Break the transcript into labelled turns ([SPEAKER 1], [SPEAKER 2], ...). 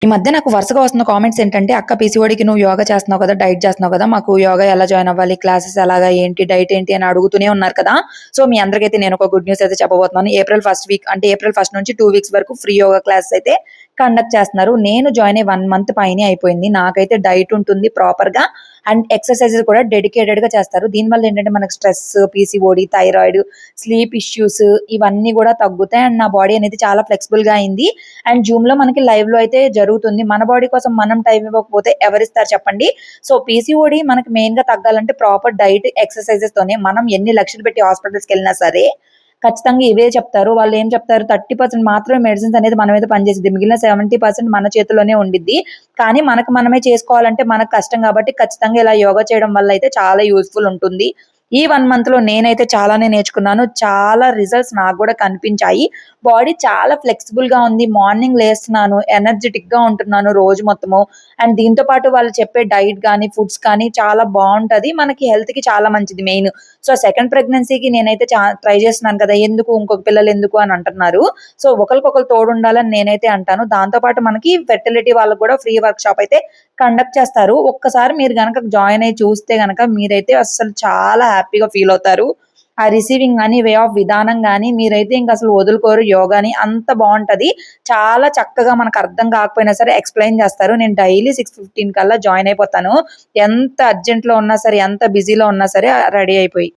[SPEAKER 1] ఈ మధ్య నాకు వరుసగా వస్తున్న కామెంట్స్ ఏంటంటే, "అక్క పీసీఓడికి నువ్వు యోగా చేస్తున్నావు కదా! డైట్ చేస్తున్నావు కదా! మాకు యోగా ఎలా జాయిన్ అవ్వాలి? క్లాసెస్ ఎలాగా? ఏంటి? డైట్ ఏంటి?" అని అడుగుతూనే ఉన్నారు కదా! సో, మీ అందరికైతే నేను ఒక గుడ్ న్యూస్ అయితే చెప్పబోతున్నాను. ఏప్రిల్ ఫస్ట్ వీక్ అంటే ఏప్రిల్ ఫస్ట్ నుంచి 2 వీక్స్ వరకు ఫ్రీ యోగా క్లాసెస్ అయితే కండక్ట్ చేస్తున్నారు. నేను జాయిన్ అయ్యి 1 మంత్ పైనే అయిపోయింది. నాకైతే డైట్ ఉంటుంది ప్రాపర్‌గా అండ్ ఎక్సర్‌సైజెస్ కూడా డెడికేటెడ్‌గా చేస్తారు. దీనివల్ల ఏంటంటే మనకు stress, PCOD, thyroid, sleep issues ఇవన్నీ కూడా తగ్గుతాయి. అండ్ నా బాడీ అనేది చాలా ఫ్లెక్సిబుల్‌గా అయింది. అండ్ జూమ్‌లో మనకి లైవ్‌లో అయితే జరుగుతుంది. మన బాడీ కోసం మనం టైం ఇవ్వకపోతే ఎవరిస్తారు చెప్పండి? సో, పీసీఓడీ మనకి మెయిన్‌గా తగ్గాలంటే ప్రాపర్ డైట్, ఎక్సర్‌సైజెస్‌తోనే మనం ఎన్ని లక్షలు పెట్టి హాస్పిటల్స్‌కెళ్ళినా సరే, ఖచ్చితంగా ఇవే చెప్తారు. వాళ్ళేం చెప్తారు 30% మాత్రమే మెడిసిన్స్ అనేది మన మీద పనిచేసిద్ది. మిగిలిన 70% మన చేతుల్లోనే ఉండిద్ది. కానీ మనకు మనమే చేసుకోవాలంటే మనకు కష్టం కాబట్టి ఖచ్చితంగా ఇలా యోగా చేయడం వల్ల అయితే చాలా యూజ్‌ఫుల్ ఉంటుంది. ఈ 1 మంత్‌లో నేనైతే చాలానే నేర్చుకున్నాను. చాలా రిజల్ట్స్ నాకు గూడా కనిపించాయి. బాడీ చాలా ఫ్లెక్సిబుల్‌గా ఉంది. మార్నింగ్ లేస్తున్నాను, ఎనర్జిటిక్‌గా ఉంటున్నాను రోజు మొత్తము. అండ్ దీంతో పాటు వాళ్ళు చెప్పే డైట్ గానీ, ఫుడ్స్ కానీ చాలా బావుంటది. మనకి హెల్త్‌కి చాలా మంచిది మెయిన్. సో, సెకండ్ ప్రెగ్నెన్సీకి నేనైతే ట్రై చేస్తున్నాను కదా! ఎందుకు ఇంకొక పిల్లలెందుకు అని అంటున్నారు. సో, ఒకళ్ళకొకళ్ళు తోడుండాలని నేనైతే అంటాను. దాంతో పాటు మనకి ఫెర్టిలిటీ వాళ్ళకి కూడా ఫ్రీ వర్క్‌షాప్ అయితే కండక్ట్ చేస్తారు. ఒక్కసారి మీరు గనక జాయిన్ అయ్యి చూస్తే గనక మీరైతే అస్సలు చాలా హ్యాపీగా ఫీల్ అవుతారు. ఆ రిసీవింగ్ గాని, వే ఆఫ్ విధానం గాని మీరైతే ఇంక అసలు వదులుకోరు యోగాని. అంత బావుంటది. చాలా చక్కగా మనకు అర్థం కాకపోయినా సరే ఎక్స్‌ప్లెయిన్ చేస్తారు. నేను డైలీ 6:15 కల్లా జాయిన్ అయిపోతాను. ఎంత అర్జెంట్‌లో ఉన్నా సరే, ఎంత బిజీలో ఉన్నా సరే రెడీ అయిపోయి.